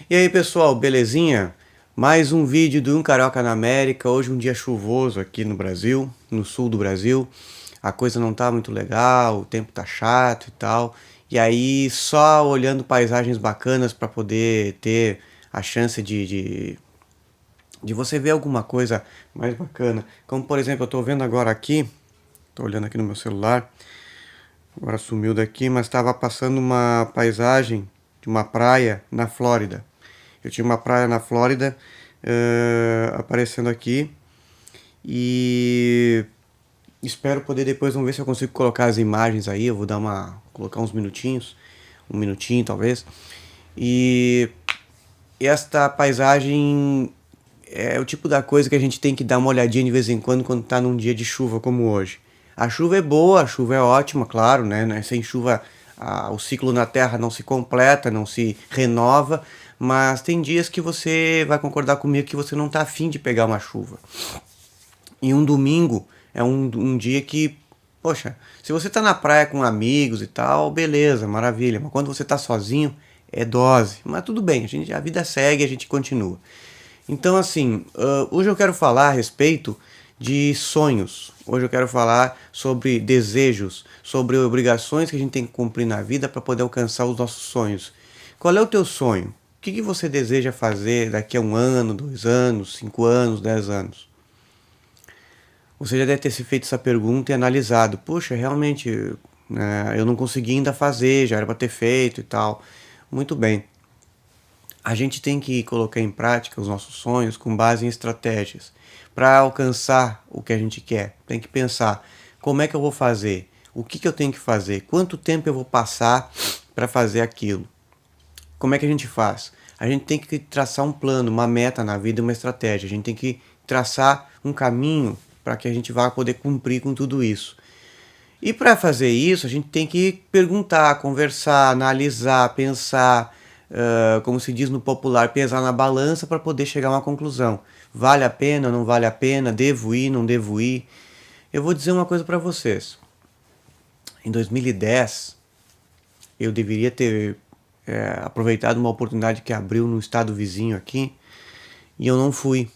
E aí pessoal, belezinha? Mais um vídeo do Um Carioca na América. Hoje um dia chuvoso aqui no Brasil, no sul do Brasil. A coisa não tá muito legal, o tempo tá chato e tal. E aí só olhando paisagens bacanas para poder ter a chance de você ver alguma coisa mais bacana. Como por exemplo, eu tô vendo agora aqui, tô olhando aqui no meu celular, agora sumiu daqui, mas estava passando uma paisagem de uma praia na Flórida. Eu tinha uma praia na Flórida aparecendo aqui e espero poder depois, vamos ver se eu consigo colocar as imagens aí. Eu vou colocar uns minutinhos, um minutinho talvez. E esta paisagem é o tipo da coisa que a gente tem que dar uma olhadinha de vez em quando tá num dia de chuva como hoje. A chuva é boa, a chuva é ótima, claro, né? Sem chuva o ciclo na Terra não se completa, não se renova, mas tem dias que você vai concordar comigo que você não tá afim de pegar uma chuva. E um domingo é um dia que, poxa, se você tá na praia com amigos e tal, beleza, maravilha. Mas quando você tá sozinho, é dose. Mas tudo bem, a vida segue, a gente continua. Então, assim, hoje eu quero falar a respeito de sonhos. Hoje eu quero falar sobre desejos, sobre obrigações que a gente tem que cumprir na vida para poder alcançar os nossos sonhos. Qual é o teu sonho? O que você deseja fazer daqui a 1 ano, 2 anos, 5 anos, 10 anos? Você já deve ter se feito essa pergunta e analisado. Puxa, realmente, né, eu não consegui ainda fazer, já era para ter feito e tal. Muito bem. A gente tem que colocar em prática os nossos sonhos com base em estratégias. Para alcançar o que a gente quer, tem que pensar: como é que eu vou fazer? O que eu tenho que fazer? Quanto tempo eu vou passar para fazer aquilo? Como é que a gente faz? A gente tem que traçar um plano, uma meta na vida, uma estratégia. A gente tem que traçar um caminho para que a gente vá poder cumprir com tudo isso. E para fazer isso, a gente tem que perguntar, conversar, analisar, pensar, como se diz no popular, pesar na balança para poder chegar a uma conclusão. Vale a pena, não vale a pena? Devo ir, não devo ir? Eu vou dizer uma coisa para vocês. Em 2010, eu deveria ter aproveitado uma oportunidade que abriu no estado vizinho aqui e eu não fui.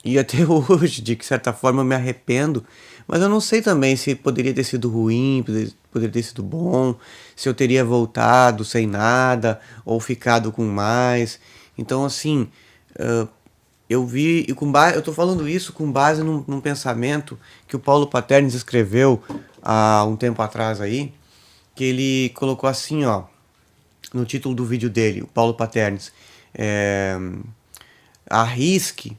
E até hoje, de certa forma, eu me arrependo, mas eu não sei também se poderia ter sido ruim, poderia ter sido bom, se eu teria voltado sem nada ou ficado com mais. Então, assim, eu vi, e eu tô falando isso com base num pensamento que o Paulo Paternes escreveu há um tempo atrás aí, que ele colocou assim, ó, no título do vídeo dele, o Paulo Paternes, arrisque,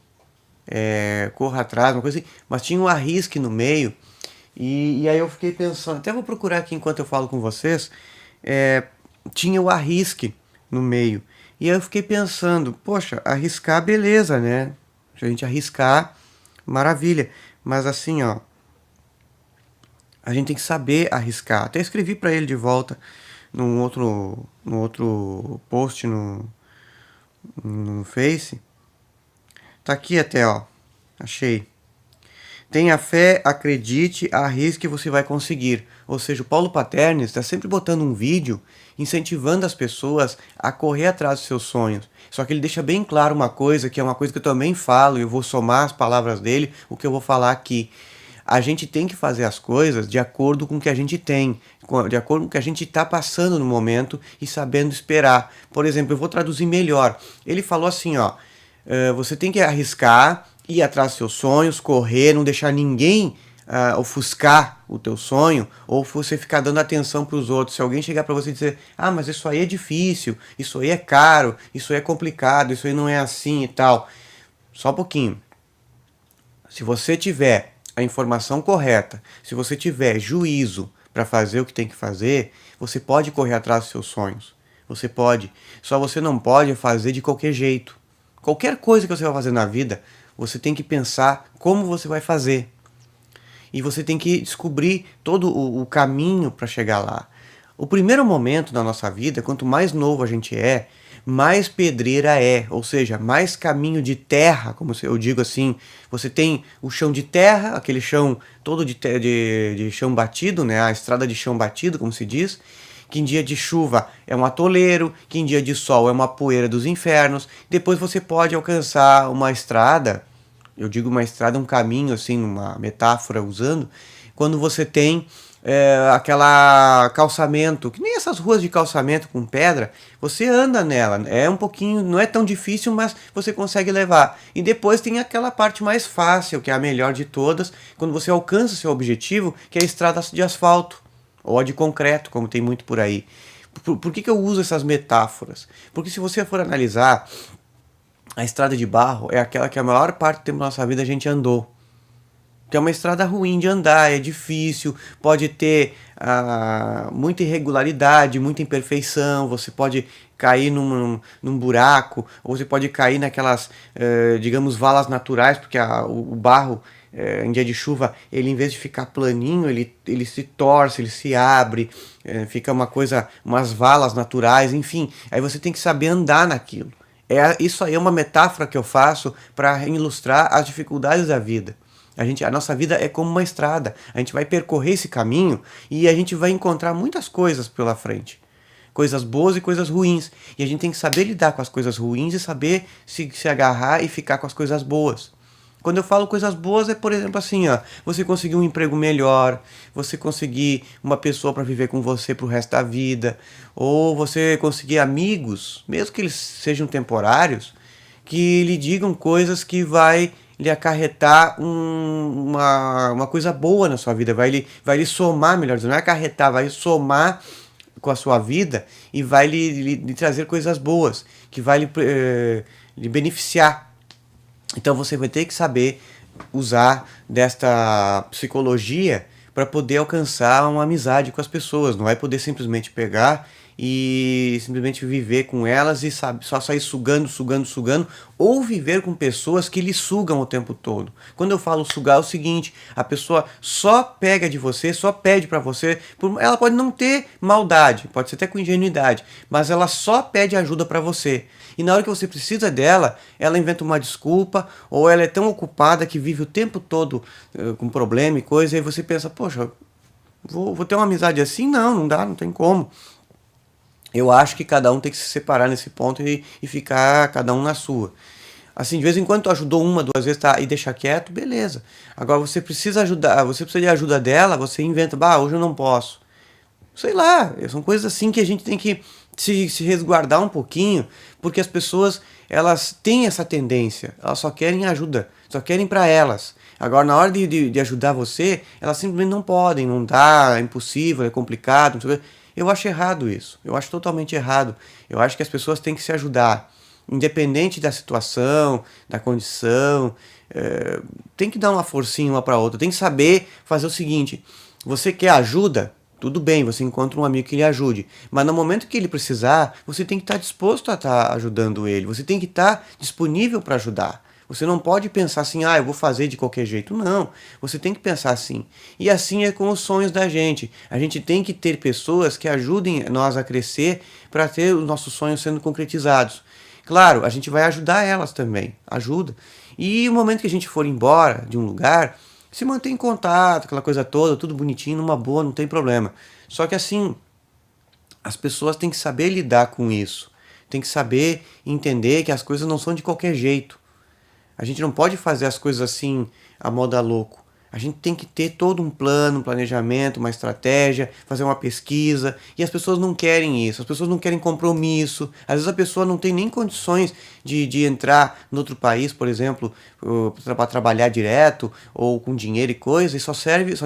corra atrás, uma coisa assim, mas tinha um arrisque no meio, e aí eu fiquei pensando, até vou procurar aqui enquanto eu falo com vocês, tinha o arrisque no meio, e aí eu fiquei pensando, poxa, arriscar beleza, né? Se a gente arriscar, maravilha, mas assim, ó, a gente tem que saber arriscar. Até escrevi para ele de volta num outro post no Face. Tá aqui até, ó. Achei. Tenha fé, acredite, arrisque, você vai conseguir. Ou seja, o Paulo Paternes está sempre botando um vídeo incentivando as pessoas a correr atrás dos seus sonhos. Só que ele deixa bem claro uma coisa, que é uma coisa que eu também falo, e eu vou somar as palavras dele, o que eu vou falar aqui. A gente tem que fazer as coisas de acordo com o que a gente tem, de acordo com o que a gente está passando no momento e sabendo esperar. Por exemplo, eu vou traduzir melhor. Ele falou assim, ó, você tem que arriscar, ir atrás dos seus sonhos, correr, não deixar ninguém ofuscar o teu sonho, ou você ficar dando atenção para os outros. Se alguém chegar para você e dizer, ah, mas isso aí é difícil, isso aí é caro, isso aí é complicado, isso aí não é assim e tal. Só um pouquinho. Se você tiver a informação correta, se você tiver juízo para fazer o que tem que fazer, você pode correr atrás dos seus sonhos. Você pode. Só você não pode fazer de qualquer jeito. Qualquer coisa que você vai fazer na vida, você tem que pensar como você vai fazer. E você tem que descobrir todo o caminho para chegar lá. O primeiro momento da nossa vida, quanto mais novo a gente é, mais pedreira é, ou seja, mais caminho de terra, como eu digo assim. Você tem o chão de terra, aquele chão todo de chão batido, né? A estrada de chão batido, como se diz. que em dia de chuva é um atoleiro, que em dia de sol é uma poeira dos infernos. Depois você pode alcançar uma estrada, eu digo uma estrada, um caminho, assim, uma metáfora usando, quando você tem aquela calçamento, que nem essas ruas de calçamento com pedra, você anda nela, é um pouquinho, não é tão difícil, mas você consegue levar. E depois tem aquela parte mais fácil, que é a melhor de todas, quando você alcança seu objetivo, que é a estrada de asfalto, ou a de concreto, como tem muito por aí. Por que eu uso essas metáforas? Porque se você for analisar, a estrada de barro é aquela que a maior parte do tempo da nossa vida a gente andou. Que é uma estrada ruim de andar, é difícil, pode ter muita irregularidade, muita imperfeição, você pode cair num buraco, ou você pode cair naquelas, digamos, valas naturais, porque o barro, em dia de chuva, ele em vez de ficar planinho, ele se torce, ele se abre, fica uma coisa, umas valas naturais, enfim, aí você tem que saber andar naquilo. Isso aí é uma metáfora que eu faço para ilustrar as dificuldades da vida. A nossa vida é como uma estrada. A gente vai percorrer esse caminho e a gente vai encontrar muitas coisas pela frente. Coisas boas e coisas ruins. E a gente tem que saber lidar com as coisas ruins e saber se agarrar e ficar com as coisas boas. Quando eu falo coisas boas é, por exemplo, assim, ó, você conseguir um emprego melhor, você conseguir uma pessoa para viver com você pro resto da vida, ou você conseguir amigos, mesmo que eles sejam temporários, que lhe digam coisas que vai lhe acarretar uma coisa boa na sua vida, vai lhe somar, melhor dizendo, não é acarretar, vai somar com a sua vida e vai lhe trazer coisas boas, que vai lhe beneficiar. Então você vai ter que saber usar desta psicologia para poder alcançar uma amizade com as pessoas. Não vai poder simplesmente pegar e simplesmente viver com elas e só sair sugando, ou viver com pessoas que lhe sugam o tempo todo. Quando eu falo sugar é o seguinte, a pessoa só pega de você, só pede para você, ela pode não ter maldade, pode ser até com ingenuidade, mas ela só pede ajuda para você. E na hora que você precisa dela, ela inventa uma desculpa, ou ela é tão ocupada que vive o tempo todo com problema e coisa, e aí você pensa, poxa, vou ter uma amizade assim? Não dá, não tem como. Eu acho que cada um tem que se separar nesse ponto e ficar cada um na sua. Assim, de vez em quando tu ajudou uma, duas vezes, tá, e deixa quieto, beleza. Agora você precisa ajudar, você precisa de ajuda dela, você inventa, hoje eu não posso. Sei lá, são coisas assim que a gente tem que se resguardar um pouquinho, porque as pessoas, elas têm essa tendência, elas só querem ajuda, só querem para elas. Agora, na hora de ajudar você, elas simplesmente não podem, não dá, é impossível, é complicado, não sei o quê. Eu acho errado isso, eu acho totalmente errado. Eu acho que as pessoas têm que se ajudar, independente da situação, da condição, tem que dar uma forcinha uma para outra, tem que saber fazer o seguinte, você quer ajuda? Tudo bem, você encontra um amigo que lhe ajude, mas no momento que ele precisar, você tem que estar disposto a estar ajudando ele, você tem que estar disponível para ajudar. Você não pode pensar assim, eu vou fazer de qualquer jeito. Não, você tem que pensar assim. E assim é com os sonhos da gente. A gente tem que ter pessoas que ajudem nós a crescer para ter os nossos sonhos sendo concretizados. Claro, a gente vai ajudar elas também, ajuda. E o momento que a gente for embora de um lugar, se manter em contato, aquela coisa toda, tudo bonitinho, numa boa, não tem problema. Só que assim, as pessoas têm que saber lidar com isso. Tem que saber entender que as coisas não são de qualquer jeito. A gente não pode fazer as coisas assim, a moda louco. A gente tem que ter todo um plano, um planejamento, uma estratégia, fazer uma pesquisa. E as pessoas não querem isso, as pessoas não querem compromisso. Às vezes a pessoa não tem nem condições de entrar em outro país, por exemplo, para trabalhar direto ou com dinheiro e coisa, e só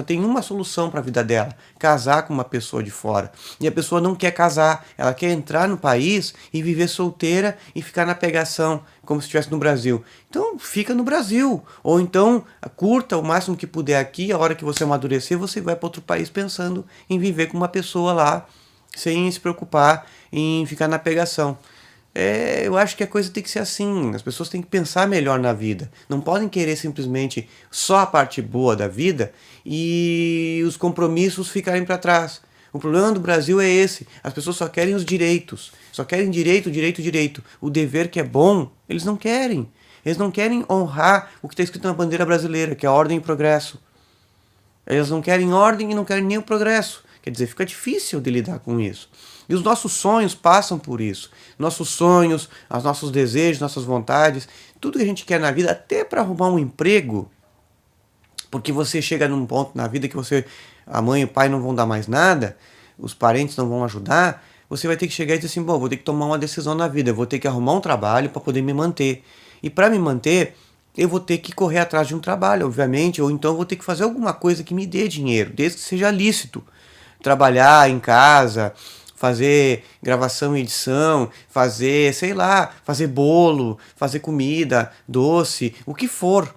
tem uma solução para a vida dela: casar com uma pessoa de fora. E a pessoa não quer casar, ela quer entrar no país e viver solteira e ficar na pegação, como se estivesse no Brasil. Então fica no Brasil, ou então curta o máximo que puder aqui, a hora que você amadurecer, você vai para outro país pensando em viver com uma pessoa lá, sem se preocupar em ficar na pegação. Eu acho que a coisa tem que ser assim, as pessoas têm que pensar melhor na vida, não podem querer simplesmente só a parte boa da vida e os compromissos ficarem para trás. O problema do Brasil é esse, as pessoas só querem os direitos, só querem direito. O dever que é bom, eles não querem. Eles não querem honrar o que está escrito na bandeira brasileira, que é a ordem e progresso. Eles não querem ordem e não querem nem o progresso. Quer dizer, fica difícil de lidar com isso. E os nossos sonhos passam por isso. Nossos sonhos, os nossos desejos, nossas vontades, tudo que a gente quer na vida, até para arrumar um emprego, porque você chega num ponto na vida que a mãe e o pai não vão dar mais nada, os parentes não vão ajudar, você vai ter que chegar e dizer assim, bom, vou ter que tomar uma decisão na vida, eu vou ter que arrumar um trabalho para poder me manter. E para me manter, eu vou ter que correr atrás de um trabalho, obviamente, ou então eu vou ter que fazer alguma coisa que me dê dinheiro, desde que seja lícito. Trabalhar em casa, fazer gravação e edição, fazer, sei lá, fazer bolo, fazer comida, doce, o que for.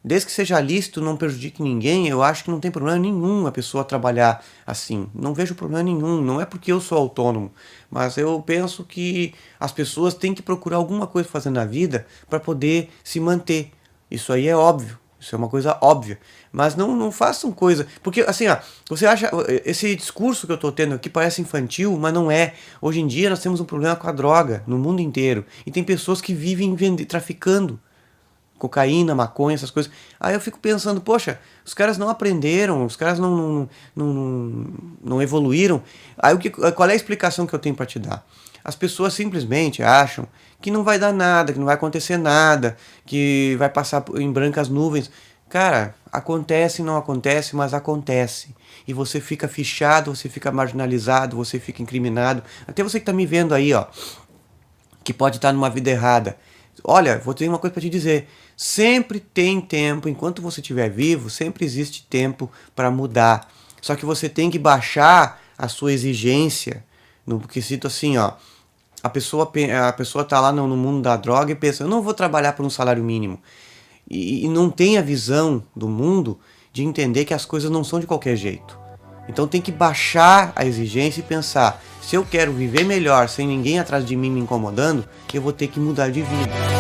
Desde que seja lícito, não prejudique ninguém, eu acho que não tem problema nenhum a pessoa trabalhar assim. Não vejo problema nenhum, não é porque eu sou autônomo, mas eu penso que as pessoas têm que procurar alguma coisa fazer na vida para poder se manter. Isso aí é óbvio, isso é uma coisa óbvia. Mas não façam coisa. Porque assim, ó, você acha. Esse discurso que eu tô tendo aqui parece infantil, mas não é. Hoje em dia nós temos um problema com a droga no mundo inteiro. E tem pessoas que vivem traficando cocaína, maconha, essas coisas. Aí eu fico pensando, poxa, os caras não aprenderam, os caras não evoluíram. Aí qual é a explicação que eu tenho para te dar? As pessoas simplesmente acham que não vai dar nada, que não vai acontecer nada, que vai passar em brancas nuvens. Cara, acontece, não acontece, mas acontece. E você fica fichado, você fica marginalizado, você fica incriminado. Até você que tá me vendo aí, ó, que pode estar numa vida errada. Olha, vou ter uma coisa para te dizer. Sempre tem tempo, enquanto você estiver vivo, sempre existe tempo para mudar. Só que você tem que baixar a sua exigência. No quesito assim, ó. A pessoa tá lá no mundo da droga e pensa, eu não vou trabalhar por um salário mínimo. E não tem a visão do mundo de entender que as coisas não são de qualquer jeito. Então tem que baixar a exigência e pensar, se eu quero viver melhor sem ninguém atrás de mim me incomodando, eu vou ter que mudar de vida.